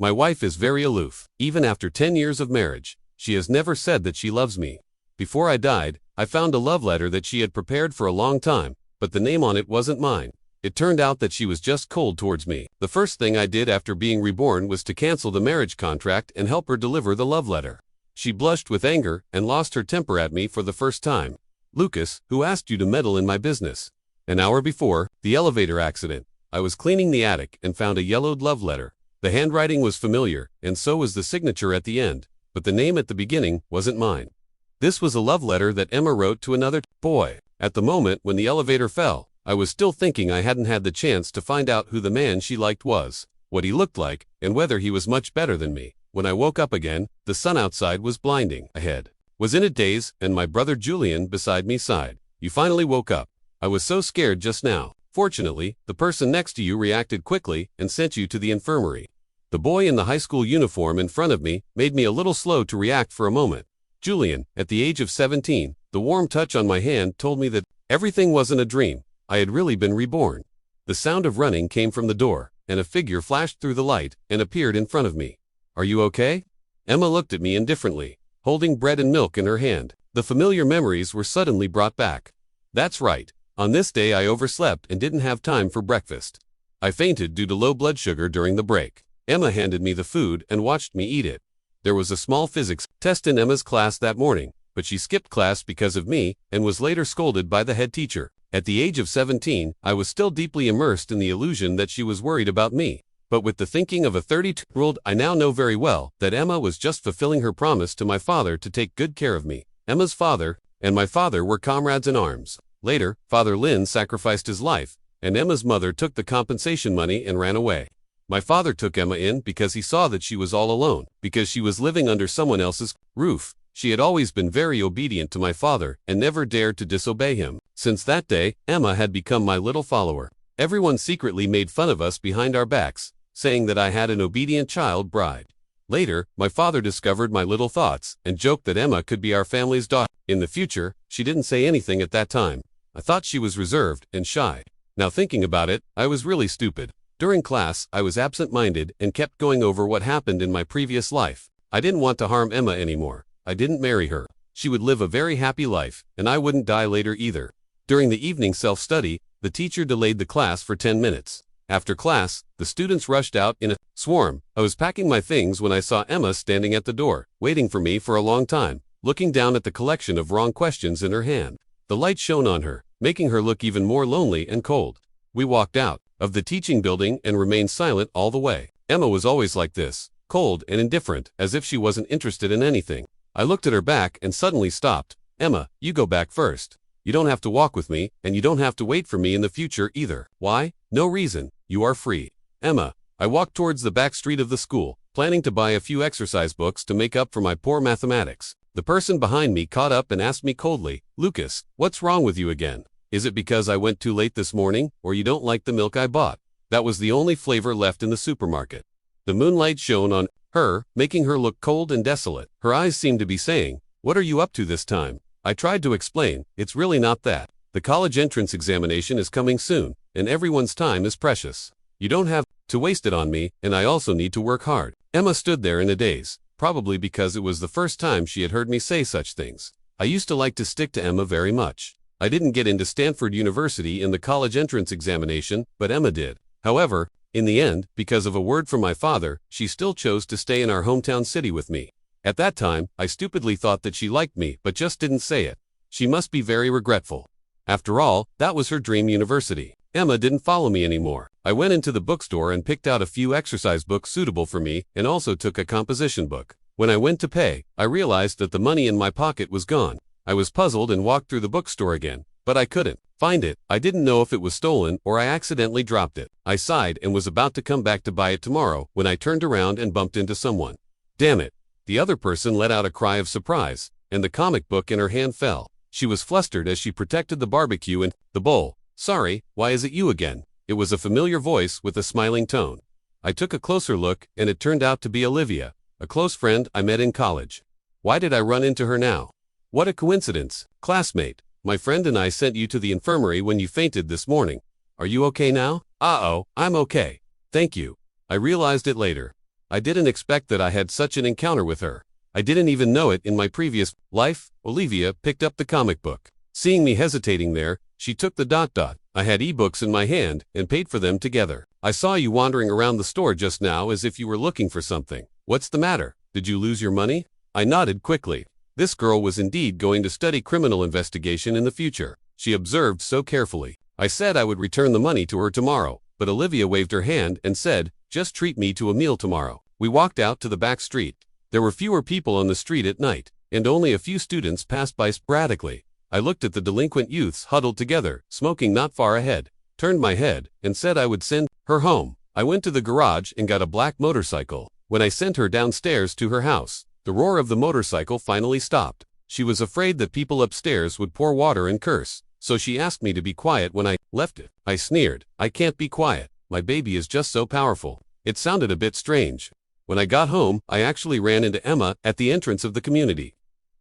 My wife is very aloof. Even after 10 years of marriage, she has never said that she loves me. Before I died, I found a love letter that she had prepared for a long time, but the name on it wasn't mine. It turned out that she was just cold towards me. The first thing I did after being reborn was to cancel the marriage contract and help her deliver the love letter. She blushed with anger and lost her temper at me for the first time. Lucas, who asked you to meddle in my business? An hour before the elevator accident, I was cleaning the attic and found a yellowed love letter. The handwriting was familiar, and so was the signature at the end, but the name at the beginning wasn't mine. This was a love letter that Emma wrote to another boy. At the moment when the elevator fell, I was still thinking I hadn't had the chance to find out who the man she liked was, what he looked like, and whether he was much better than me. When I woke up again, the sun outside was blinding. Ahead was in a daze, and my brother Julian beside me sighed. You finally woke up. I was so scared just now. Fortunately, the person next to you reacted quickly and sent you to the infirmary. The boy in the high school uniform in front of me made me a little slow to react for a moment. Julian, at the age of 17, the warm touch on my hand told me that everything wasn't a dream. I had really been reborn. The sound of running came from the door, and a figure flashed through the light and appeared in front of me. Are you okay? Emma looked at me indifferently, holding bread and milk in her hand. The familiar memories were suddenly brought back. That's right. On this day I overslept and didn't have time for breakfast. I fainted due to low blood sugar during the break. Emma handed me the food and watched me eat it. There was a small physics test in Emma's class that morning, but she skipped class because of me and was later scolded by the head teacher. At the age of 17, I was still deeply immersed in the illusion that she was worried about me. But with the thinking of a 32-year-old, I now know very well that Emma was just fulfilling her promise to my father to take good care of me. Emma's father and my father were comrades in arms. Later, Father Lynn sacrificed his life, and Emma's mother took the compensation money and ran away. My father took Emma in because he saw that she was all alone, because she was living under someone else's roof. She had always been very obedient to my father and never dared to disobey him. Since that day, Emma had become my little follower. Everyone secretly made fun of us behind our backs, saying that I had an obedient child bride. Later, my father discovered my little thoughts and joked that Emma could be our family's daughter. In the future, she didn't say anything at that time. I thought she was reserved and shy. Now thinking about it, I was really stupid. During class, I was absent-minded and kept going over what happened in my previous life. I didn't want to harm Emma anymore. I didn't marry her. She would live a very happy life, and I wouldn't die later either. During the evening self-study, the teacher delayed the class for 10 minutes. After class, the students rushed out in a swarm. I was packing my things when I saw Emma standing at the door, waiting for me for a long time, looking down at the collection of wrong questions in her hand. The light shone on her, making her look even more lonely and cold. We walked out of the teaching building and remained silent all the way. Emma was always like this, cold and indifferent, as if she wasn't interested in anything. I looked at her back and suddenly stopped. Emma, you go back first. You don't have to walk with me, and you don't have to wait for me in the future either. Why? No reason. You are free. Emma. I walked towards the back street of the school, planning to buy a few exercise books to make up for my poor mathematics. The person behind me caught up and asked me coldly, Lucas, what's wrong with you again? Is it because I went too late this morning, or you don't like the milk I bought? That was the only flavor left in the supermarket. The moonlight shone on her, making her look cold and desolate. Her eyes seemed to be saying, what are you up to this time? I tried to explain, it's really not that. The college entrance examination is coming soon, and everyone's time is precious. You don't have to waste it on me, and I also need to work hard. Emma stood there in a daze, probably because it was the first time she had heard me say such things. I used to like to stick to Emma very much. I didn't get into Stanford University in the college entrance examination, but Emma did. However, in the end, because of a word from my father, she still chose to stay in our hometown city with me. At that time, I stupidly thought that she liked me, but just didn't say it. She must be very regretful. After all, that was her dream university. Emma didn't follow me anymore. I went into the bookstore and picked out a few exercise books suitable for me and also took a composition book. When I went to pay, I realized that the money in my pocket was gone. I was puzzled and walked through the bookstore again, but I couldn't find it. I didn't know if it was stolen or I accidentally dropped it. I sighed and was about to come back to buy it tomorrow when I turned around and bumped into someone. Damn it. The other person let out a cry of surprise, and the comic book in her hand fell. She was flustered as she protected the barbecue and the bowl. Sorry, why is it you again? It was a familiar voice with a smiling tone. I took a closer look and it turned out to be Olivia, a close friend I met in college. Why did I run into her now? What a coincidence. Classmate, my friend and I sent you to the infirmary when you fainted this morning. Are you okay now? Uh-oh, I'm okay. Thank you. I realized it later. I didn't expect that I had such an encounter with her. I didn't even know it in my previous life. Olivia picked up the comic book. Seeing me hesitating there, she took the ... I had ebooks in my hand and paid for them together. I saw you wandering around the store just now as if you were looking for something. What's the matter? Did you lose your money? I nodded quickly. This girl was indeed going to study criminal investigation in the future. She observed so carefully. I said I would return the money to her tomorrow, but Olivia waved her hand and said, "Just treat me to a meal tomorrow." We walked out to the back street. There were fewer people on the street at night, and only a few students passed by sporadically. I looked at the delinquent youths huddled together, smoking not far ahead, turned my head, and said I would send her home. I went to the garage and got a black motorcycle. When I sent her downstairs to her house, the roar of the motorcycle finally stopped. She was afraid that people upstairs would pour water and curse, so she asked me to be quiet when I left it. I sneered, "I can't be quiet. My baby is just so powerful." It sounded a bit strange. When I got home, I actually ran into Emma at the entrance of the community.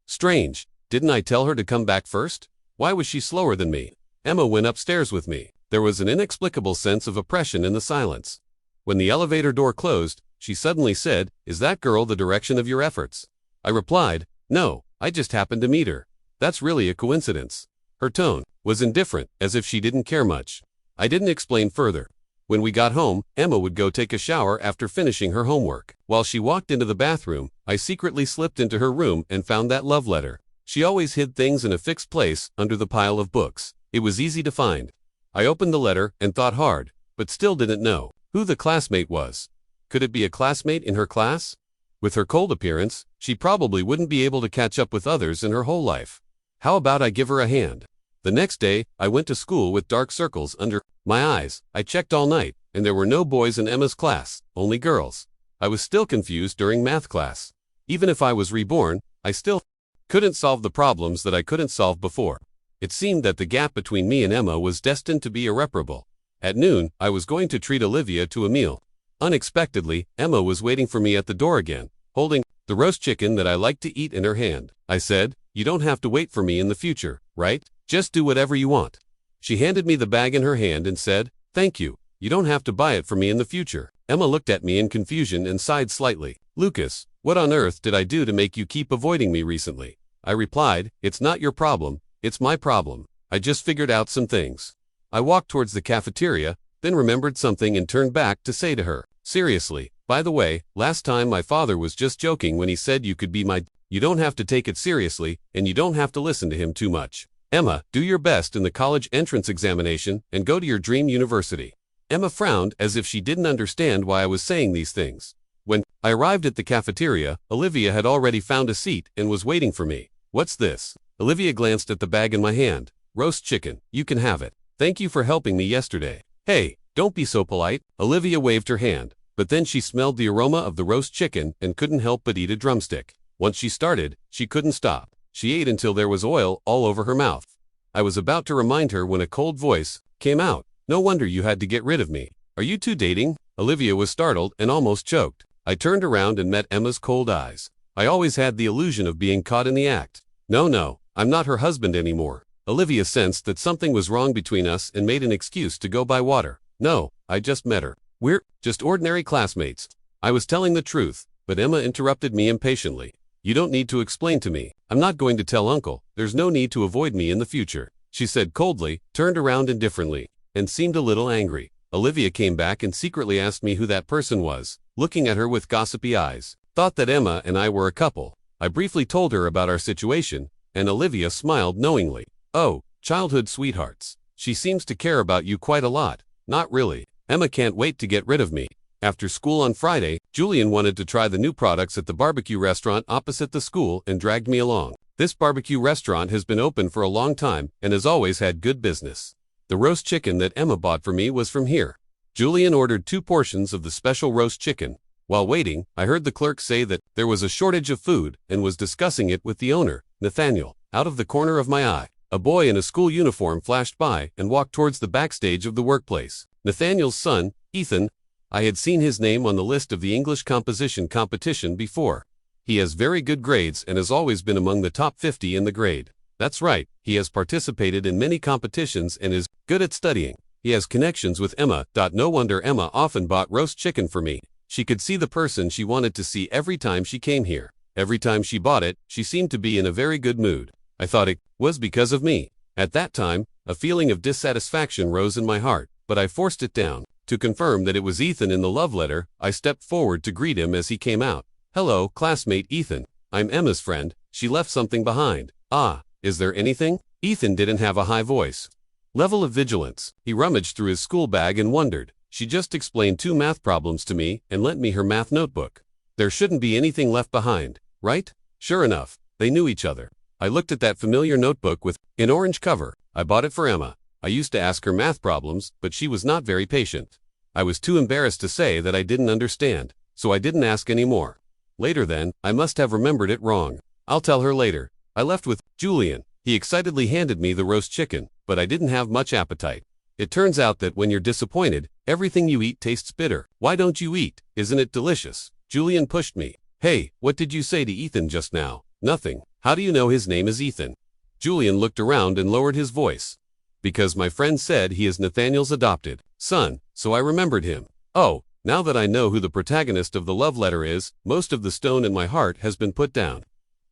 Strange. Didn't I tell her to come back first? Why was she slower than me? Emma went upstairs with me. There was an inexplicable sense of oppression in the silence. When the elevator door closed, she suddenly said, "Is that girl the direction of your efforts?" I replied, "No, I just happened to meet her. That's really a coincidence." Her tone was indifferent, as if she didn't care much. I didn't explain further. When we got home, Emma would go take a shower after finishing her homework. While she walked into the bathroom, I secretly slipped into her room and found that love letter. She always hid things in a fixed place under the pile of books. It was easy to find. I opened the letter and thought hard, but still didn't know who the classmate was. Could it be a classmate in her class? With her cold appearance, she probably wouldn't be able to catch up with others in her whole life. How about I give her a hand? The next day, I went to school with dark circles under my eyes. I checked all night, and there were no boys in Emma's class, only girls. I was still confused during math class. Even if I was reborn, I still couldn't solve the problems that I couldn't solve before. It seemed that the gap between me and Emma was destined to be irreparable. At noon, I was going to treat Olivia to a meal. Unexpectedly, Emma was waiting for me at the door again, holding the roast chicken that I like to eat in her hand. I said, "You don't have to wait for me in the future, right? Just do whatever you want." She handed me the bag in her hand and said, "Thank you. You don't have to buy it for me in the future." Emma looked at me in confusion and sighed slightly. "Lucas, what on earth did I do to make you keep avoiding me recently?" I replied, "It's not your problem, it's my problem. I just figured out some things." I walked towards the cafeteria, then remembered something and turned back to say to her, "Seriously, by the way, last time my father was just joking when he said you could be my... You don't have to take it seriously, and you don't have to listen to him too much. Emma, do your best in the college entrance examination and go to your dream university." Emma frowned as if she didn't understand why I was saying these things. When I arrived at the cafeteria, Olivia had already found a seat and was waiting for me. "What's this?" Olivia glanced at the bag in my hand. "Roast chicken. You can have it. Thank you for helping me yesterday." "Hey, don't be so polite." Olivia waved her hand, but then she smelled the aroma of the roast chicken and couldn't help but eat a drumstick. Once she started, she couldn't stop. She ate until there was oil all over her mouth. I was about to remind her when a cold voice came out. "No wonder you had to get rid of me. Are you two dating?" Olivia was startled and almost choked. I turned around and met Emma's cold eyes. I always had the illusion of being caught in the act. No, I'm not her husband anymore." Olivia sensed that something was wrong between us and made an excuse to go buy water. "No, I just met her. We're just ordinary classmates." I was telling the truth, but Emma interrupted me impatiently. "You don't need to explain to me. I'm not going to tell Uncle. There's no need to avoid me in the future," she said coldly, turned around indifferently, and seemed a little angry. Olivia came back and secretly asked me who that person was, looking at her with gossipy eyes. Thought that Emma and I were a couple. I briefly told her about our situation, and Olivia smiled knowingly. "Oh, childhood sweethearts. She seems to care about you quite a lot." "Not really. Emma can't wait to get rid of me." After school on Friday, Julian wanted to try the new products at the barbecue restaurant opposite the school and dragged me along. This barbecue restaurant has been open for a long time and has always had good business. The roast chicken that Emma bought for me was from here. Julian ordered 2 portions of the special roast chicken. While waiting, I heard the clerk say that there was a shortage of food and was discussing it with the owner, Nathaniel. Out of the corner of my eye, a boy in a school uniform flashed by and walked towards the backstage of the workplace. Nathaniel's son, Ethan. I had seen his name on the list of the English composition competition before. He has very good grades and has always been among the top 50 in the grade. That's right, he has participated in many competitions and is good at studying. He has connections with Emma. No wonder Emma often bought roast chicken for me. She could see the person she wanted to see every time she came here. Every time she bought it, she seemed to be in a very good mood. I thought it was because of me. At that time, a feeling of dissatisfaction rose in my heart, but I forced it down. To confirm that it was Ethan in the love letter, I stepped forward to greet him as he came out. "Hello, classmate Ethan. I'm Emma's friend. She left something behind." "Ah, is there anything?" Ethan didn't have a high voice. Level of vigilance. He rummaged through his school bag and wondered. "She just explained 2 math problems to me and lent me her math notebook. There shouldn't be anything left behind, right?" Sure enough, they knew each other. I looked at that familiar notebook with an orange cover. I bought it for Emma. I used to ask her math problems, but she was not very patient. I was too embarrassed to say that I didn't understand, so I didn't ask anymore. Later then, I must have remembered it wrong. I'll tell her later. I left with Julian. He excitedly handed me the roast chicken, but I didn't have much appetite. It turns out that when you're disappointed, everything you eat tastes bitter. "Why don't you eat? Isn't it delicious?" Julian pushed me. "Hey, what did you say to Ethan just now?" "Nothing. How do you know his name is Ethan?" Julian looked around and lowered his voice. "Because my friend said he is Nathaniel's adopted son, so I remembered him." "Oh, now that I know who the protagonist of the love letter is, most of the stone in my heart has been put down."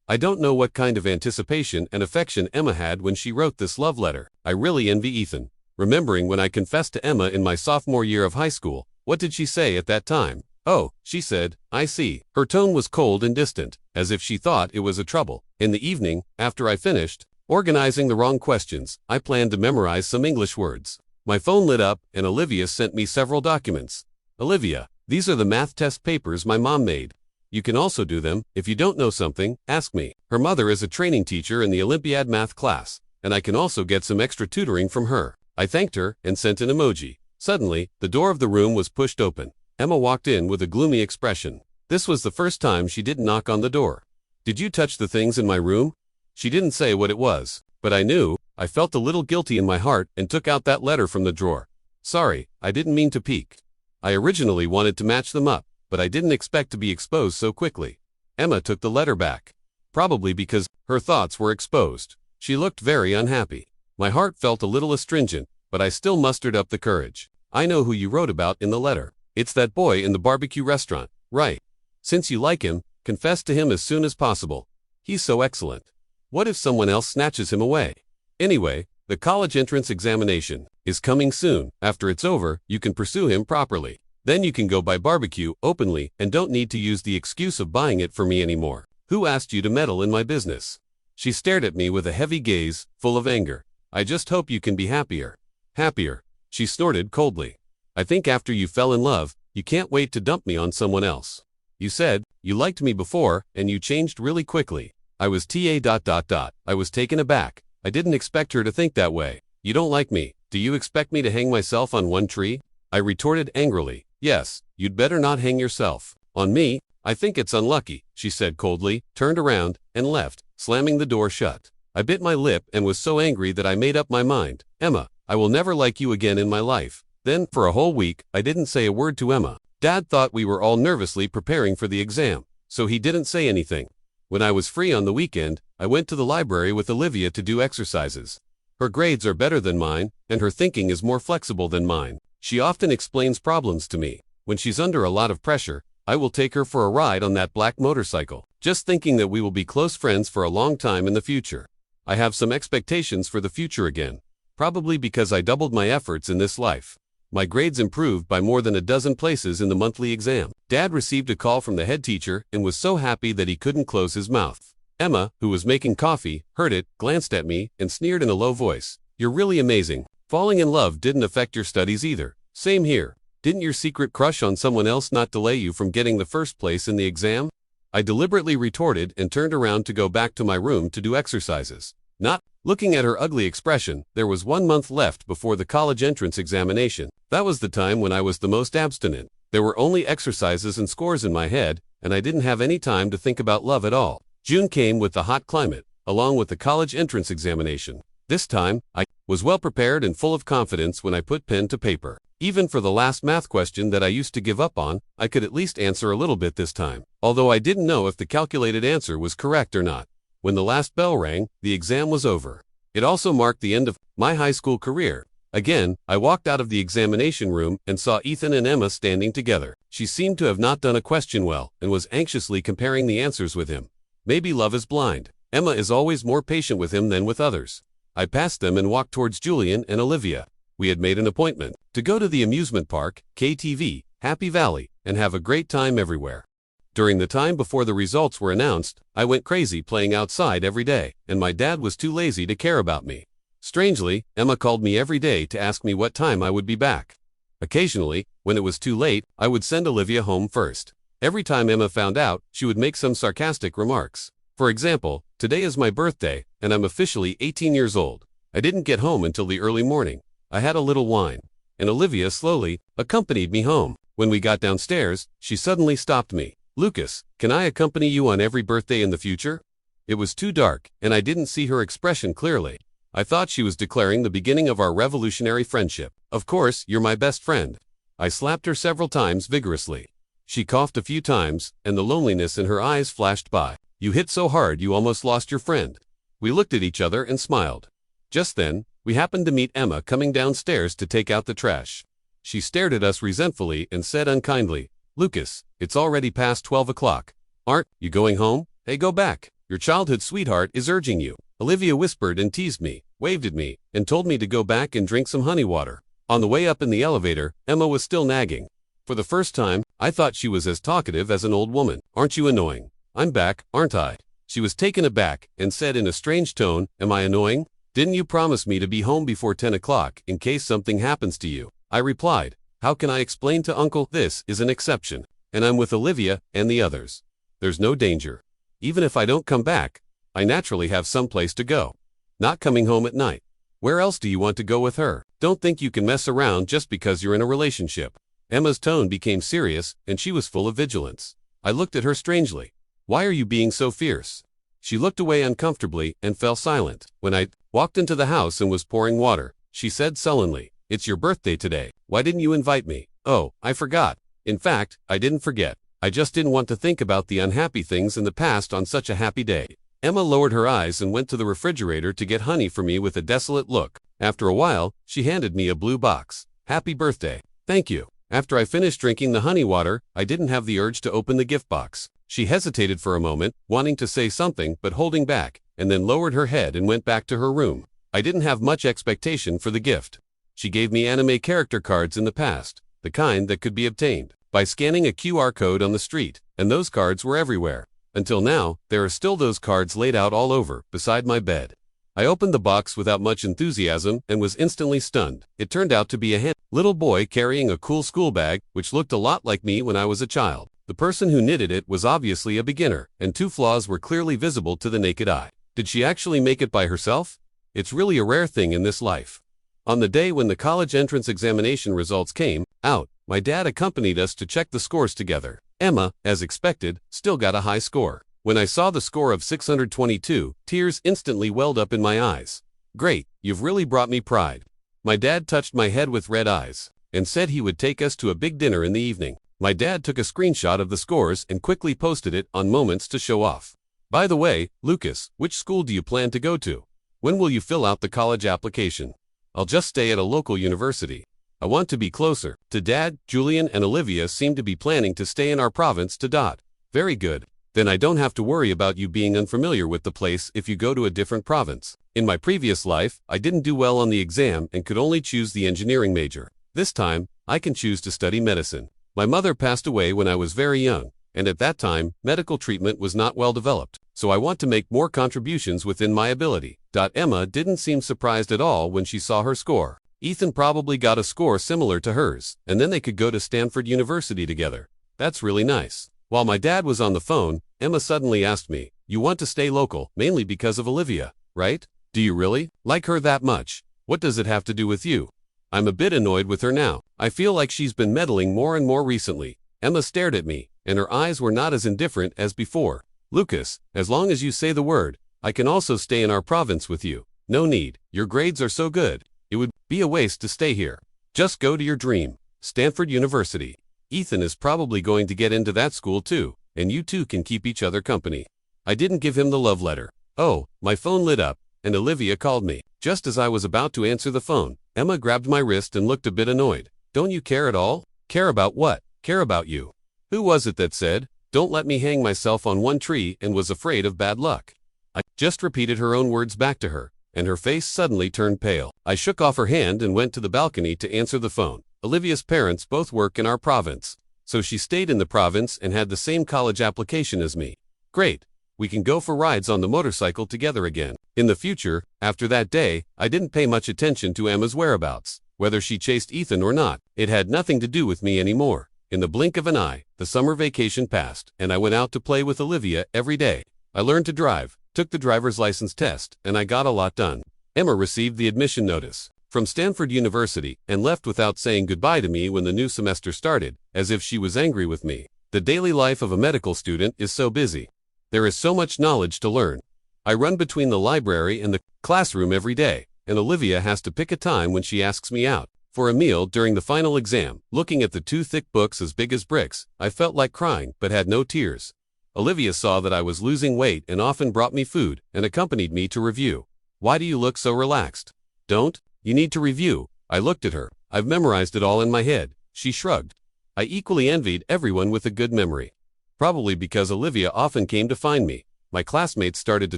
I don't know what kind of anticipation and affection Emma had when she wrote this love letter. I really envy Ethan. Remembering when I confessed to Emma in my sophomore year of high school, what did she say at that time? "Oh," she said, "I see." Her tone was cold and distant, as if she thought it was a trouble. In the evening, after I finished organizing the wrong questions, I planned to memorize some English words. My phone lit up, and Olivia sent me several documents. "Olivia, these are the math test papers my mom made. You can also do them. If you don't know something, ask me." Her mother is a training teacher in the Olympiad math class, and I can also get some extra tutoring from her. I thanked her and sent an emoji. Suddenly, the door of the room was pushed open. Emma walked in with a gloomy expression. This was the first time she didn't knock on the door. "Did you touch the things in my room?" She didn't say what it was, but I knew. I felt a little guilty in my heart and took out that letter from the drawer. "Sorry, I didn't mean to peek. I originally wanted to match them up, but I didn't expect to be exposed so quickly." Emma took the letter back. Probably because her thoughts were exposed. She looked very unhappy. My heart felt a little astringent, but I still mustered up the courage. "I know who you wrote about in the letter. It's that boy in the barbecue restaurant, right? Since you like him, confess to him as soon as possible. He's so excellent. What if someone else snatches him away? Anyway, the college entrance examination is coming soon. After it's over, you can pursue him properly. Then you can go buy barbecue openly and don't need to use the excuse of buying it for me anymore. Who asked you to meddle in my business?" She stared at me with a heavy gaze, full of anger. "I just hope you can be happier." "Happier?" She snorted coldly. "I think after you fell in love, you can't wait to dump me on someone else. You said you liked me before and you changed really quickly." I was I was taken aback. I didn't expect her to think that way. "You don't like me. Do you expect me to hang myself on one tree?" I retorted angrily. "Yes, you'd better not hang yourself on me. I think it's unlucky," she said coldly, turned around, and left, slamming the door shut. I bit my lip and was so angry that I made up my mind. "Emma, I will never like you again in my life." Then, for a whole week, I didn't say a word to Emma. Dad thought we were all nervously preparing for the exam, so he didn't say anything. When I was free on the weekend, I went to the library with Olivia to do exercises. Her grades are better than mine, and her thinking is more flexible than mine. She often explains problems to me. When she's under a lot of pressure, I will take her for a ride on that black motorcycle, just thinking that we will be close friends for a long time in the future. I have some expectations for the future again, probably because I doubled my efforts in this life. My grades improved by more than a dozen places in the monthly exam. Dad received a call from the head teacher and was so happy that he couldn't close his mouth. Emma, who was making coffee, heard it, glanced at me, and sneered in a low voice. "You're really amazing. Falling in love didn't affect your studies either." "Same here. Didn't your secret crush on someone else not delay you from getting the first place in the exam?" I deliberately retorted and turned around to go back to my room to do exercises. Not looking at her ugly expression, there was 1 month left before the college entrance examination. That was the time when I was the most abstinent. There were only exercises and scores in my head, and I didn't have any time to think about love at all. June came with the hot climate, along with the college entrance examination. This time, I was well prepared and full of confidence when I put pen to paper. Even for the last math question that I used to give up on, I could at least answer a little bit this time, although I didn't know if the calculated answer was correct or not. When the last bell rang, the exam was over. It also marked the end of my high school career. Again, I walked out of the examination room and saw Ethan and Emma standing together. She seemed to have not done a question well and was anxiously comparing the answers with him. Maybe love is blind. Emma is always more patient with him than with others. I passed them and walked towards Julian and Olivia. We had made an appointment to go to the amusement park, KTV, Happy Valley, and have a great time everywhere. During the time before the results were announced, I went crazy playing outside every day, and my dad was too lazy to care about me. Strangely, Emma called me every day to ask me what time I would be back. Occasionally, when it was too late, I would send Olivia home first. Every time Emma found out, she would make some sarcastic remarks. For example, today is my birthday, and I'm officially 18 years old. I didn't get home until the early morning. I had a little wine, and Olivia slowly accompanied me home. When we got downstairs, she suddenly stopped me. "Lucas, can I accompany you on every birthday in the future?" It was too dark, and I didn't see her expression clearly. I thought she was declaring the beginning of our revolutionary friendship. "Of course, you're my best friend." I slapped her several times vigorously. She coughed a few times, and the loneliness in her eyes flashed by. "You hit so hard you almost lost your friend." We looked at each other and smiled. Just then, we happened to meet Emma coming downstairs to take out the trash. She stared at us resentfully and said unkindly, "Lucas, it's already past 12 o'clock. Aren't you going home? Hey, go back. Your childhood sweetheart is urging you." Olivia whispered and teased me, waved at me, and told me to go back and drink some honey water. On the way up in the elevator, Emma was still nagging. For the first time, I thought she was as talkative as an old woman. "Aren't you annoying? I'm back, aren't I?" She was taken aback and said in a strange tone, "Am I annoying? Didn't you promise me to be home before 10 o'clock in case something happens to you?" I replied, "How can I explain to Uncle? This is an exception, and I'm with Olivia and the others. There's no danger. Even if I don't come back, I naturally have some place to go. Not coming home at night. Where else do you want to go with her? Don't think you can mess around just because you're in a relationship." Emma's tone became serious, and she was full of vigilance. I looked at her strangely. "Why are you being so fierce?" She looked away uncomfortably and fell silent. When I walked into the house and was pouring water, she said sullenly, "It's your birthday today. Why didn't you invite me?" "Oh, I forgot. In fact, I didn't forget. I just didn't want to think about the unhappy things in the past on such a happy day." Emma lowered her eyes and went to the refrigerator to get honey for me with a desolate look. After a while, she handed me a blue box. "Happy birthday." "Thank you." After I finished drinking the honey water, I didn't have the urge to open the gift box. She hesitated for a moment, wanting to say something but holding back, and then lowered her head and went back to her room. I didn't have much expectation for the gift. She gave me anime character cards in the past, the kind that could be obtained by scanning a QR code on the street, and those cards were everywhere. Until now, there are still those cards laid out all over, beside my bed. I opened the box without much enthusiasm and was instantly stunned. It turned out to be a little boy carrying a cool school bag, which looked a lot like me when I was a child. The person who knitted it was obviously a beginner, and two flaws were clearly visible to the naked eye. Did she actually make it by herself? It's really a rare thing in this life. On the day when the college entrance examination results came out, my dad accompanied us to check the scores together. Emma, as expected, still got a high score. When I saw the score of 622, tears instantly welled up in my eyes. "Great, you've really brought me pride." My dad touched my head with red eyes and said he would take us to a big dinner in the evening. My dad took a screenshot of the scores and quickly posted it on Moments to show off. "By the way, Lucas, which school do you plan to go to? When will you fill out the college application?" "I'll just stay at a local university. I want to be closer to Dad." Julian and Olivia seem to be planning to stay in our province to dot. "Very good. Then I don't have to worry about you being unfamiliar with the place if you go to a different province. In my previous life, I didn't do well on the exam and could only choose the engineering major. This time, I can choose to study medicine. My mother passed away when I was very young, and at that time, medical treatment was not well developed, so I want to make more contributions within my ability." Emma didn't seem surprised at all when she saw her score. Ethan probably got a score similar to hers, and then they could go to Stanford University together. That's really nice. While my dad was on the phone, Emma suddenly asked me, "You want to stay local, mainly because of Olivia, right? Do you really like her that much? What does it have to do with you?" I'm a bit annoyed with her now. I feel like she's been meddling more and more recently. Emma stared at me, and her eyes were not as indifferent as before. "Lucas, as long as you say the word, I can also stay in our province with you." "No need. Your grades are so good. It would be a waste to stay here. Just go to your dream, Stanford University. Ethan is probably going to get into that school too, and you two can keep each other company." I didn't give him the love letter. Oh, my phone lit up, and Olivia called me. Just as I was about to answer the phone, Emma grabbed my wrist and looked a bit annoyed. "Don't you care at all?" "Care about what?" care about you. Who was it that said, don't let me hang myself on one tree and was afraid of bad luck? I just repeated her own words back to her, and her face suddenly turned pale. I shook off her hand and went to the balcony to answer the phone. Olivia's parents both work in our province, so she stayed in the province and had the same college application as me. Great. We can go for rides on the motorcycle together again. In the future, after that day, I didn't pay much attention to Emma's whereabouts. Whether she chased Ethan or not, it had nothing to do with me anymore. In the blink of an eye, the summer vacation passed, and I went out to play with Olivia every day. I learned to drive, took the driver's license test, and I got a lot done. Emma received the admission notice from Stanford University and left without saying goodbye to me when the new semester started, as if she was angry with me. The daily life of a medical student is so busy. There is so much knowledge to learn. I run between the library and the classroom every day, and Olivia has to pick a time when she asks me out for a meal during the final exam. Looking at the two thick books as big as bricks, I felt like crying but had no tears. Olivia saw that I was losing weight and often brought me food and accompanied me to review. Why do you look so relaxed? Don't. You need to review. I looked at her. I've memorized it all in my head. She shrugged. I equally envied everyone with a good memory. Probably because Olivia often came to find me. My classmates started to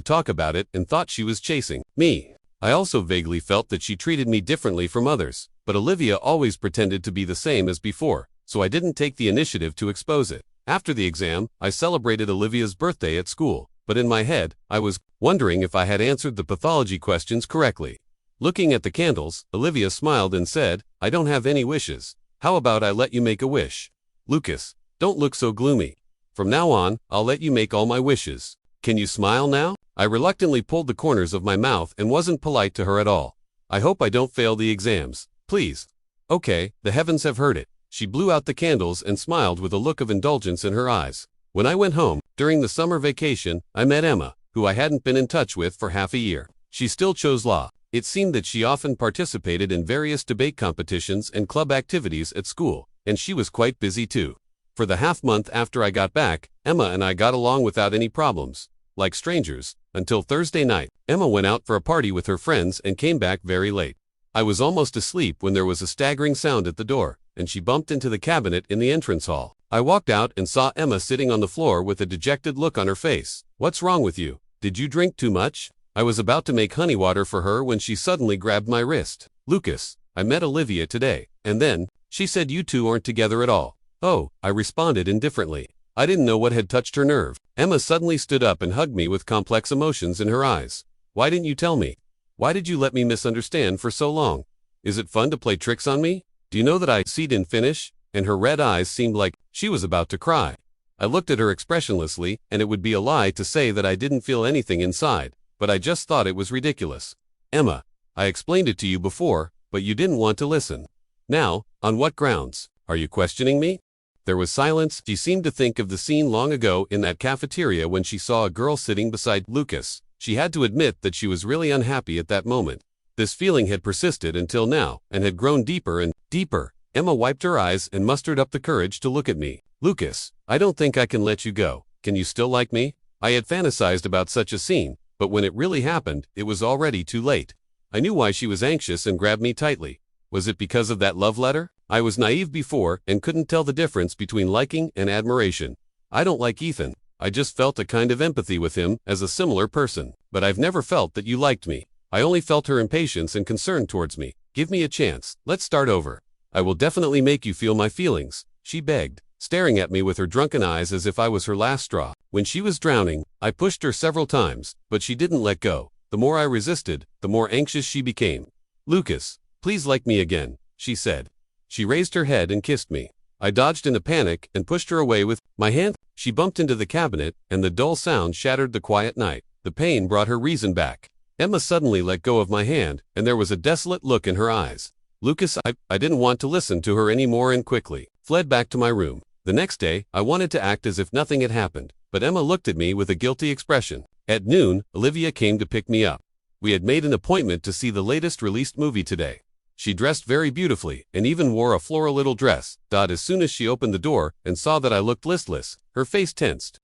talk about it and thought she was chasing me. I also vaguely felt that she treated me differently from others, but Olivia always pretended to be the same as before, so I didn't take the initiative to expose it. After the exam, I celebrated Olivia's birthday at school, but in my head, I was wondering if I had answered the pathology questions correctly. Looking at the candles, Olivia smiled and said, I don't have any wishes. How about I let you make a wish? Lucas, don't look so gloomy. From now on, I'll let you make all my wishes. Can you smile now? I reluctantly pulled the corners of my mouth and wasn't polite to her at all. I hope I don't fail the exams. Please. Okay, the heavens have heard it. She blew out the candles and smiled with a look of indulgence in her eyes. When I went home, during the summer vacation, I met Emma, who I hadn't been in touch with for half a year. She still chose law. It seemed that she often participated in various debate competitions and club activities at school, and she was quite busy too. For the half month after I got back, Emma and I got along without any problems, like strangers, until Thursday night. Emma went out for a party with her friends and came back very late. I was almost asleep when there was a staggering sound at the door, and she bumped into the cabinet in the entrance hall. I walked out and saw Emma sitting on the floor with a dejected look on her face. What's wrong with you? Did you drink too much? I was about to make honey water for her when she suddenly grabbed my wrist. Lucas, I met Olivia today, and then, she said you two aren't together at all. Oh, I responded indifferently. I didn't know what had touched her nerve. Emma suddenly stood up and hugged me with complex emotions in her eyes. Why didn't you tell me? Why did you let me misunderstand for so long? Is it fun to play tricks on me? Do you know that I didn't finish? And her red eyes seemed like she was about to cry. I looked at her expressionlessly, and it would be a lie to say that I didn't feel anything inside, but I just thought it was ridiculous. Emma, I explained it to you before, but you didn't want to listen. Now, on what grounds? Are you questioning me? There was silence. She seemed to think of the scene long ago in that cafeteria when she saw a girl sitting beside Lucas. She had to admit that she was really unhappy at that moment. This feeling had persisted until now, and had grown deeper and deeper. Emma wiped her eyes and mustered up the courage to look at me. Lucas, I don't think I can let you go. Can you still like me? I had fantasized about such a scene, but when it really happened, it was already too late. I knew why she was anxious and grabbed me tightly. Was it because of that love letter? I was naive before and couldn't tell the difference between liking and admiration. I don't like Ethan. I just felt a kind of empathy with him as a similar person. But I've never felt that you liked me. I only felt her impatience and concern towards me. Give me a chance. Let's start over. I will definitely make you feel my feelings, she begged, staring at me with her drunken eyes as if I was her last straw. When she was drowning, I pushed her several times, but she didn't let go. The more I resisted, the more anxious she became. Lucas, please like me again, she said. She raised her head and kissed me. I dodged in a panic and pushed her away with my hand. She bumped into the cabinet, and the dull sound shattered the quiet night. The pain brought her reason back. Emma suddenly let go of my hand, and there was a desolate look in her eyes. Lucas, I didn't want to listen to her anymore and quickly fled back to my room. The next day, I wanted to act as if nothing had happened, but Emma looked at me with a guilty expression. At noon, Olivia came to pick me up. We had made an appointment to see the latest released movie today. She dressed very beautifully and even wore a floral little dress. As soon as she opened the door and saw that I looked listless, her face tensed.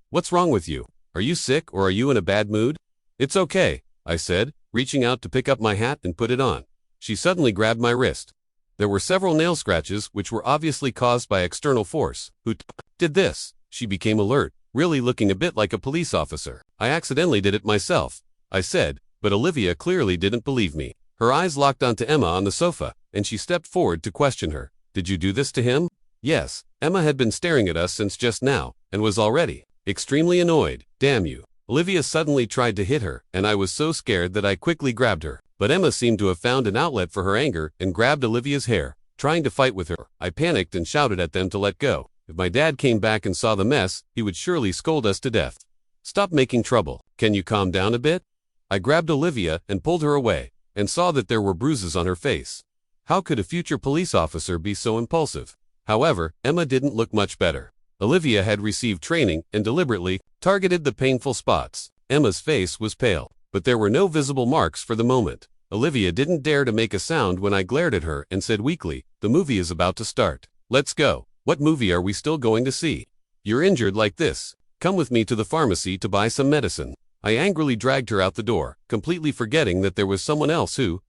What's wrong with you? Are you sick or are you in a bad mood? It's okay, I said, reaching out to pick up my hat and put it on. She suddenly grabbed my wrist. There were several nail scratches which were obviously caused by external force. Who did this? She became alert, really looking a bit like a police officer. I accidentally did it myself, I said, but Olivia clearly didn't believe me. Her eyes locked onto Emma on the sofa, and she stepped forward to question her. Did you do this to him? Yes. Emma had been staring at us since just now, and was already extremely annoyed. Damn you. Olivia suddenly tried to hit her, and I was so scared that I quickly grabbed her. But Emma seemed to have found an outlet for her anger and grabbed Olivia's hair, trying to fight with her. I panicked and shouted at them to let go. If my dad came back and saw the mess, he would surely scold us to death. Stop making trouble. Can you calm down a bit? I grabbed Olivia and pulled her away, and saw that there were bruises on her face. How could a future police officer be so impulsive? However, Emma didn't look much better. Olivia had received training and deliberately targeted the painful spots. Emma's face was pale, but there were no visible marks for the moment. Olivia didn't dare to make a sound when I glared at her and said weakly, "The movie is about to start. Let's go." "What movie are we still going to see? You're injured like this. Come with me to the pharmacy to buy some medicine." I angrily dragged her out the door, completely forgetting that there was someone else who,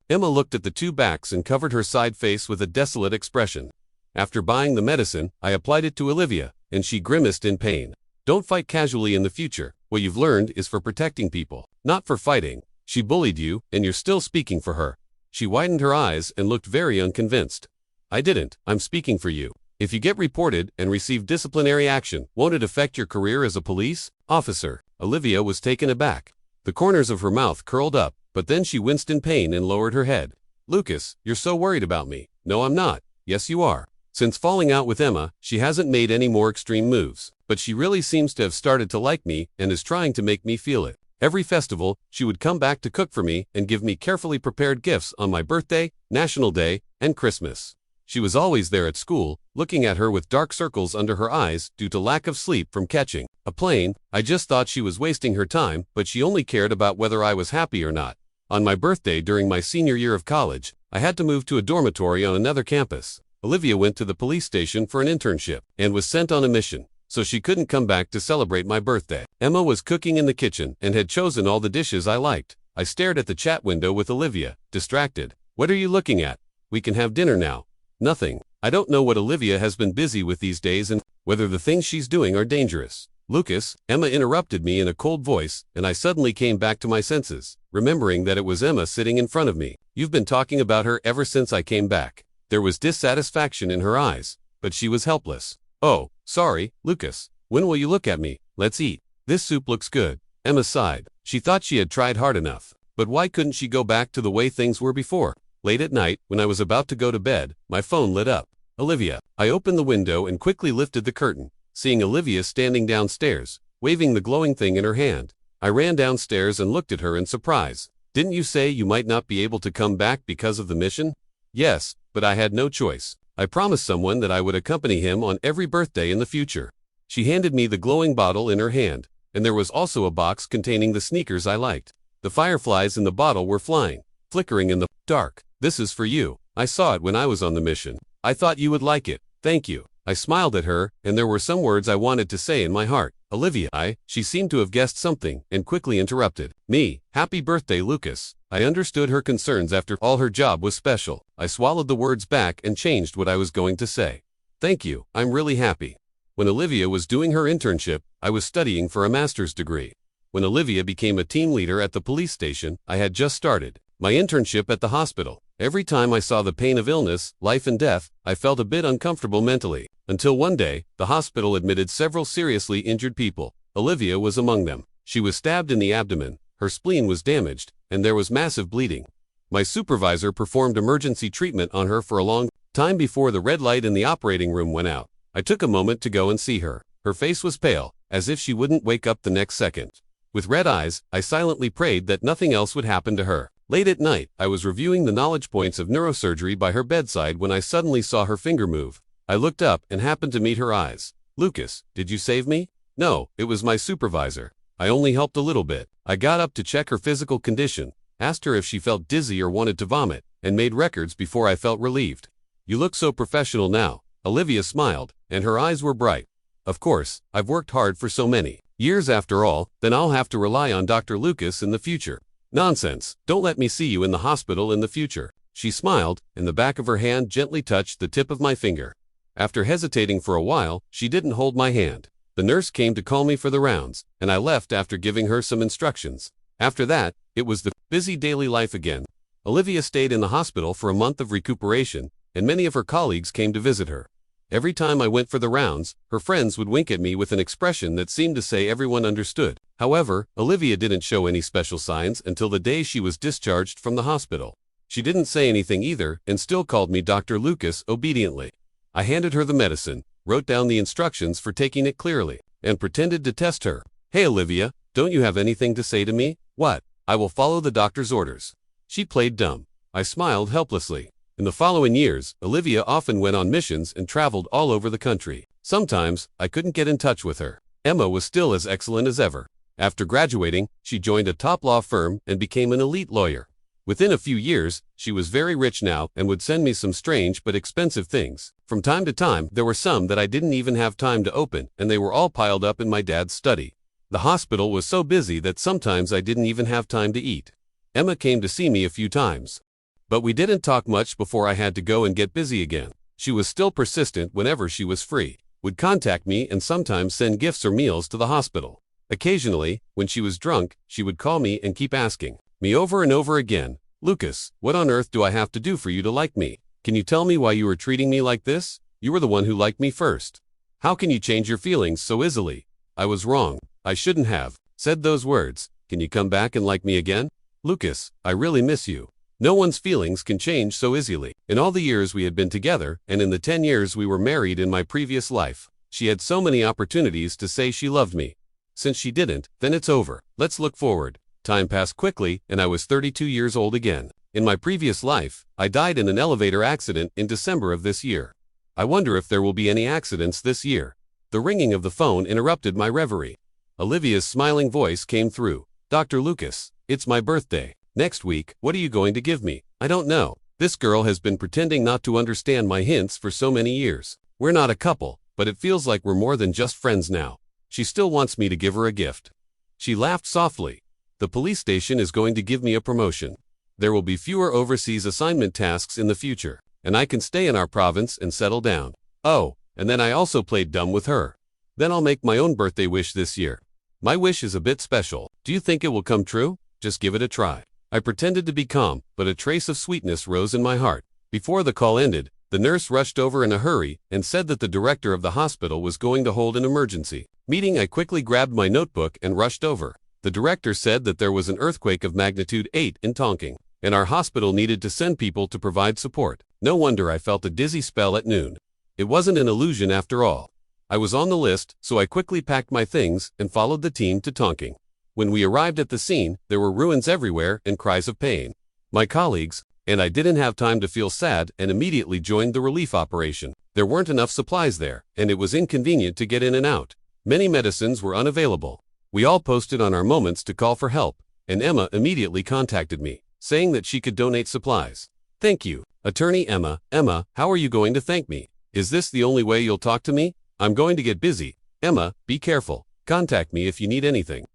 Emma looked at the two backs and covered her side face with a desolate expression. After buying the medicine, I applied it to Olivia, and she grimaced in pain. Don't fight casually in the future. What you've learned is for protecting people, not for fighting. She bullied you, and you're still speaking for her. She widened her eyes and looked very unconvinced. I didn't. I'm speaking for you. If you get reported and receive disciplinary action, won't it affect your career as a police officer? Olivia was taken aback. The corners of her mouth curled up, but then she winced in pain and lowered her head. Lucas, you're so worried about me. No, I'm not. Yes, you are. Since falling out with Emma, she hasn't made any more extreme moves, but she really seems to have started to like me and is trying to make me feel it. Every festival, she would come back to cook for me and give me carefully prepared gifts on my birthday, National Day, and Christmas. She was always there at school, looking at her with dark circles under her eyes due to lack of sleep from catching a plane. I just thought she was wasting her time, but she only cared about whether I was happy or not. On my birthday during my senior year of college, I had to move to a dormitory on another campus. Olivia went to the police station for an internship and was sent on a mission, so she couldn't come back to celebrate my birthday. Emma was cooking in the kitchen and had chosen all the dishes I liked. I stared at the chat window with Olivia, distracted. What are you looking at? We can have dinner now. Nothing. I don't know what Olivia has been busy with these days and whether the things she's doing are dangerous. Lucas, Emma interrupted me in a cold voice, and I suddenly came back to my senses, remembering that it was Emma sitting in front of me. You've been talking about her ever since I came back. There was dissatisfaction in her eyes, but she was helpless. Oh, sorry, Lucas. When will you look at me? Let's eat. This soup looks good. Emma sighed. She thought she had tried hard enough. But why couldn't she go back to the way things were before? Late at night, when I was about to go to bed, my phone lit up. Olivia. I opened the window and quickly lifted the curtain, seeing Olivia standing downstairs, waving the glowing thing in her hand. I ran downstairs and looked at her in surprise. Didn't you say you might not be able to come back because of the mission? Yes, but I had no choice. I promised someone that I would accompany him on every birthday in the future. She handed me the glowing bottle in her hand, and there was also a box containing the sneakers I liked. The fireflies in the bottle were flying, flickering in the dark. This is for you. I saw it when I was on the mission. I thought you would like it. Thank you. I smiled at her, and there were some words I wanted to say in my heart. Olivia, she seemed to have guessed something, and quickly interrupted. Me, happy birthday, Lucas. I understood her concerns after all her job was special. I swallowed the words back and changed what I was going to say. Thank you, I'm really happy. When Olivia was doing her internship, I was studying for a master's degree. When Olivia became a team leader at the police station, I had just started my internship at the hospital. Every time I saw the pain of illness, life and death, I felt a bit uncomfortable mentally. Until one day, the hospital admitted several seriously injured people. Olivia was among them. She was stabbed in the abdomen, her spleen was damaged, and there was massive bleeding. My supervisor performed emergency treatment on her for a long time before the red light in the operating room went out. I took a moment to go and see her. Her face was pale, as if she wouldn't wake up the next second. With red eyes, I silently prayed that nothing else would happen to her. Late at night, I was reviewing the knowledge points of neurosurgery by her bedside when I suddenly saw her finger move. I looked up and happened to meet her eyes. Lucas, did you save me? No, it was my supervisor. I only helped a little bit. I got up to check her physical condition, asked her if she felt dizzy or wanted to vomit, and made records before I felt relieved. You look so professional now. Olivia smiled, and her eyes were bright. Of course, I've worked hard for so many years after all, then I'll have to rely on Dr. Lucas in the future. Nonsense, don't let me see you in the hospital in the future. She smiled, and the back of her hand gently touched the tip of my finger. After hesitating for a while, she didn't hold my hand. The nurse came to call me for the rounds, and I left after giving her some instructions. After that, it was the busy daily life again. Olivia stayed in the hospital for a month of recuperation, and many of her colleagues came to visit her. Every time I went for the rounds, her friends would wink at me with an expression that seemed to say everyone understood. However, Olivia didn't show any special signs until the day she was discharged from the hospital. She didn't say anything either and still called me Dr. Lucas obediently. I handed her the medicine, wrote down the instructions for taking it clearly, and pretended to test her. "Hey Olivia, don't you have anything to say to me?" "What?" "I will follow the doctor's orders." She played dumb. I smiled helplessly. In the following years, Olivia often went on missions and traveled all over the country. Sometimes, I couldn't get in touch with her. Emma was still as excellent as ever. After graduating, she joined a top law firm and became an elite lawyer. Within a few years, she was very rich now and would send me some strange but expensive things. From time to time, there were some that I didn't even have time to open, and they were all piled up in my dad's study. The hospital was so busy that sometimes I didn't even have time to eat. Emma came to see me a few times. But we didn't talk much before I had to go and get busy again. She was still persistent whenever she was free, would contact me and sometimes send gifts or meals to the hospital. Occasionally, when she was drunk, she would call me and keep asking me over and over again, "Lucas, what on earth do I have to do for you to like me? Can you tell me why you are treating me like this? You were the one who liked me first. How can you change your feelings so easily?" I was wrong. I shouldn't have said those words. "Can you come back and like me again? Lucas, I really miss you." No one's feelings can change so easily. In all the years we had been together, and in the 10 years we were married in my previous life, she had so many opportunities to say she loved me. Since she didn't, then it's over. Let's look forward. Time passed quickly, and I was 32 years old again. In my previous life, I died in an elevator accident in December of this year. I wonder if there will be any accidents this year. The ringing of the phone interrupted my reverie. Olivia's smiling voice came through. "Dr. Lucas, it's my birthday. Next week, what are you going to give me?" "I don't know. This girl has been pretending not to understand my hints for so many years. We're not a couple, but it feels like we're more than just friends now. She still wants me to give her a gift." She laughed softly. "The police station is going to give me a promotion. There will be fewer overseas assignment tasks in the future, and I can stay in our province and settle down. Oh, and then I also played dumb with her. Then I'll make my own birthday wish this year. My wish is a bit special. Do you think it will come true? Just give it a try." I pretended to be calm, but a trace of sweetness rose in my heart. Before the call ended, the nurse rushed over in a hurry and said that the director of the hospital was going to hold an emergency meeting. I quickly grabbed my notebook and rushed over. The director said that there was an earthquake of magnitude 8 in Tonking, and our hospital needed to send people to provide support. No wonder I felt a dizzy spell at noon. It wasn't an illusion after all. I was on the list, so I quickly packed my things and followed the team to Tonking. When we arrived at the scene, there were ruins everywhere and cries of pain. My colleagues and I didn't have time to feel sad and immediately joined the relief operation. There weren't enough supplies there, and it was inconvenient to get in and out. Many medicines were unavailable. We all posted on our moments to call for help, and Emma immediately contacted me, saying that she could donate supplies. "Thank you, Attorney Emma." "Emma, how are you going to thank me? Is this the only way you'll talk to me? I'm going to get busy." "Emma, be careful. Contact me if you need anything."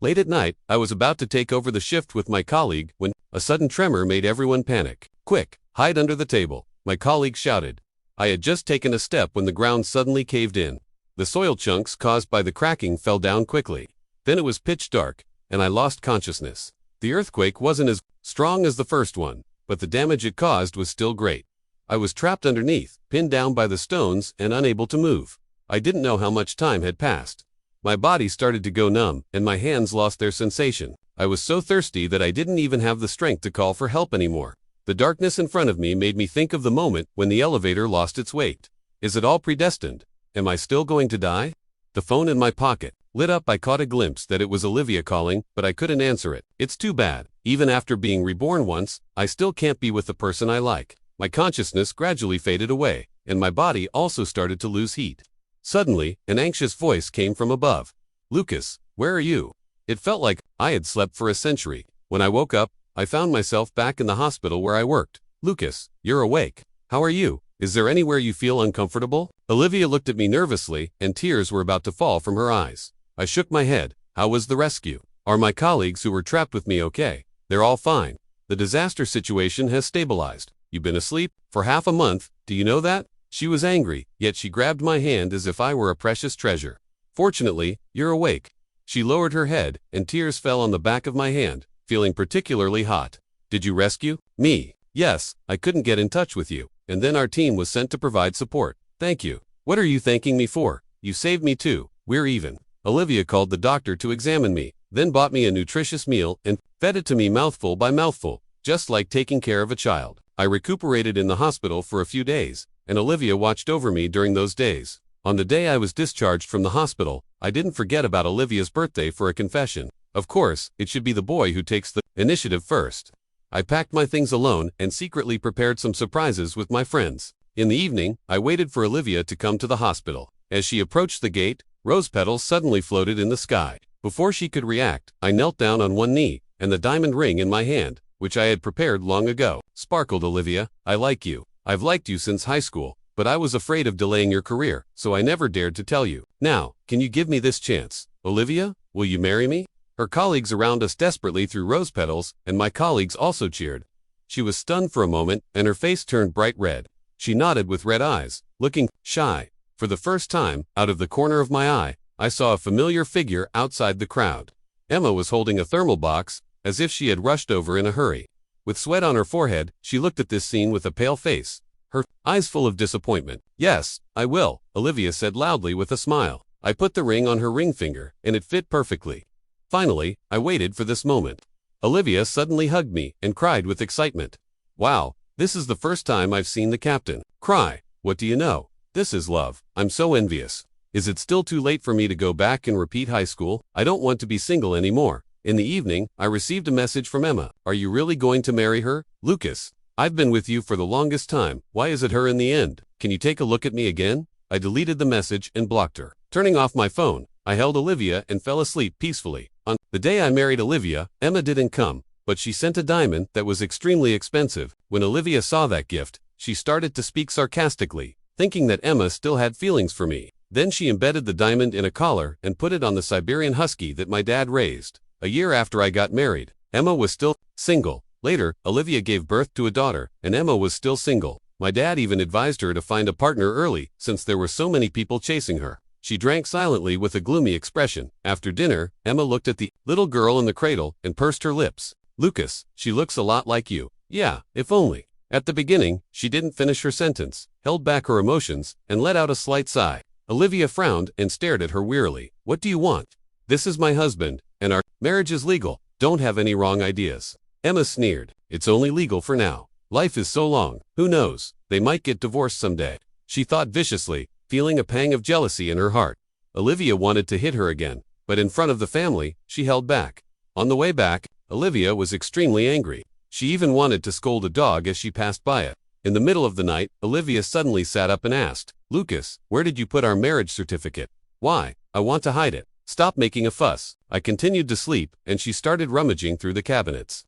Late at night, I was about to take over the shift with my colleague when a sudden tremor made everyone panic. "Quick, hide under the table," my colleague shouted. I had just taken a step when the ground suddenly caved in. The soil chunks caused by the cracking fell down quickly. Then it was pitch dark, and I lost consciousness. The earthquake wasn't as strong as the first one, but the damage it caused was still great. I was trapped underneath, pinned down by the stones and unable to move. I didn't know how much time had passed. My body started to go numb, and my hands lost their sensation. I was so thirsty that I didn't even have the strength to call for help anymore. The darkness in front of me made me think of the moment when the elevator lost its weight. Is it all predestined? Am I still going to die? The phone in my pocket lit up. I caught a glimpse that it was Olivia calling, but I couldn't answer it. It's too bad. Even after being reborn once, I still can't be with the person I like. My consciousness gradually faded away, and my body also started to lose heat. Suddenly, an anxious voice came from above. "Lucas, where are you?" It felt like I had slept for a century. When I woke up, I found myself back in the hospital where I worked. "Lucas, you're awake. How are you? Is there anywhere you feel uncomfortable?" Olivia looked at me nervously, and tears were about to fall from her eyes. I shook my head. "How was the rescue? Are my colleagues who were trapped with me okay?" "They're all fine. The disaster situation has stabilized. You've been asleep for half a month, do you know that? She was angry, yet she grabbed my hand as if I were a precious treasure. Fortunately, you're awake. She lowered her head, and tears fell on the back of my hand, feeling particularly hot. Did you rescue me? Yes, I couldn't get in touch with you, and then our team was sent to provide support. Thank you. What are you thanking me for? You saved me too. We're even. Olivia called the doctor to examine me, then bought me a nutritious meal and fed it to me mouthful by mouthful, just like taking care of a child. I recuperated in the hospital for a few days, and Olivia watched over me during those days. On the day I was discharged from the hospital, I didn't forget about Olivia's birthday for a confession. Of course, it should be the boy who takes the initiative first. I packed my things alone and secretly prepared some surprises with my friends. In the evening, I waited for Olivia to come to the hospital. As she approached the gate, rose petals suddenly floated in the sky. Before she could react, I knelt down on one knee, and the diamond ring in my hand, which I had prepared long ago, sparkled. Olivia, I like you. I've liked you since high school, but I was afraid of delaying your career, so I never dared to tell you. Now, can you give me this chance? Olivia, will you marry me? Her colleagues around us desperately threw rose petals, and my colleagues also cheered. She was stunned for a moment, and her face turned bright red. She nodded with red eyes, looking shy. For the first time, out of the corner of my eye, I saw a familiar figure outside the crowd. Emma was holding a thermal box, as if she had rushed over in a hurry. With sweat on her forehead, she looked at this scene with a pale face, her eyes full of disappointment. Yes, I will, Olivia said loudly with a smile. I put the ring on her ring finger, and it fit perfectly. Finally, I waited for this moment. Olivia suddenly hugged me and cried with excitement. Wow, this is the first time I've seen the captain cry. What do you know? This is love. I'm so envious. Is it still too late for me to go back and repeat high school? I don't want to be single anymore. In the evening, I received a message from Emma. Are you really going to marry her? Lucas, I've been with you for the longest time. Why is it her in the end? Can you take a look at me again? I deleted the message and blocked her. Turning off my phone, I held Olivia and fell asleep peacefully. On the day I married Olivia, Emma didn't come, but she sent a diamond that was extremely expensive. When Olivia saw that gift, she started to speak sarcastically, thinking that Emma still had feelings for me. Then she embedded the diamond in a collar and put it on the Siberian husky that my dad raised. A year after I got married, Emma was still single. Later, Olivia gave birth to a daughter, and Emma was still single. My dad even advised her to find a partner early, since there were so many people chasing her. She drank silently with a gloomy expression. After dinner, Emma looked at the little girl in the cradle and pursed her lips. Lucas, she looks a lot like you. Yeah, if only. At the beginning, she didn't finish her sentence, held back her emotions, and let out a slight sigh. Olivia frowned and stared at her wearily. What do you want? This is my husband, and our marriage is legal. Don't have any wrong ideas. Emma sneered. It's only legal for now. Life is so long. Who knows? They might get divorced someday. She thought viciously, feeling a pang of jealousy in her heart. Olivia wanted to hit her again, but in front of the family, she held back. On the way back, Olivia was extremely angry. She even wanted to scold a dog as she passed by it. In the middle of the night, Olivia suddenly sat up and asked, Lucas, where did you put our marriage certificate? Why? I want to hide it. Stop making a fuss. I continued to sleep, and she started rummaging through the cabinets.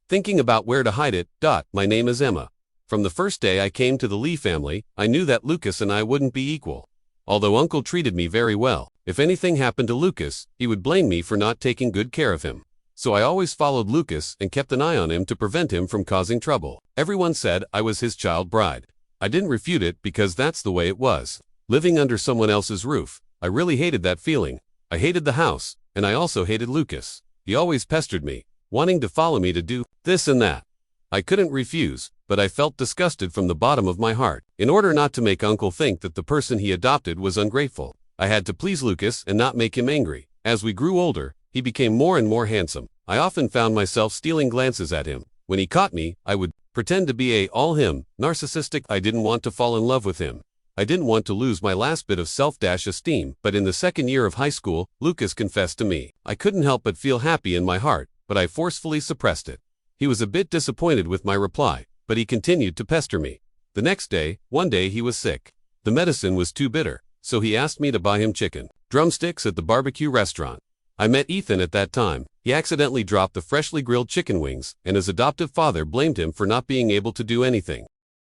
Thinking about where to hide it. My name is Emma. From the first day I came to the Lee family, I knew that Lucas and I wouldn't be equal. Although Uncle treated me very well, if anything happened to Lucas, he would blame me for not taking good care of him. So I always followed Lucas and kept an eye on him to prevent him from causing trouble. Everyone said I was his child bride. I didn't refute it because that's the way it was. Living under someone else's roof, I really hated that feeling. I hated the house, and I also hated Lucas. He always pestered me, wanting to follow me to do this and that. I couldn't refuse, but I felt disgusted from the bottom of my heart. In order not to make Uncle think that the person he adopted was ungrateful, I had to please Lucas and not make him angry. As we grew older, he became more and more handsome. I often found myself stealing glances at him. When he caught me, I would pretend to be all him, narcissistic. I didn't want to fall in love with him. I didn't want to lose my last bit of self-esteem. But in the second year of high school, Lucas confessed to me. I couldn't help but feel happy in my heart, but I forcefully suppressed it. He was a bit disappointed with my reply, but he continued to pester me. The next day, one day he was sick. The medicine was too bitter, so he asked me to buy him chicken drumsticks at the barbecue restaurant. I met Ethan at that time. He accidentally dropped the freshly grilled chicken wings, and his adoptive father blamed him for not being able to do anything.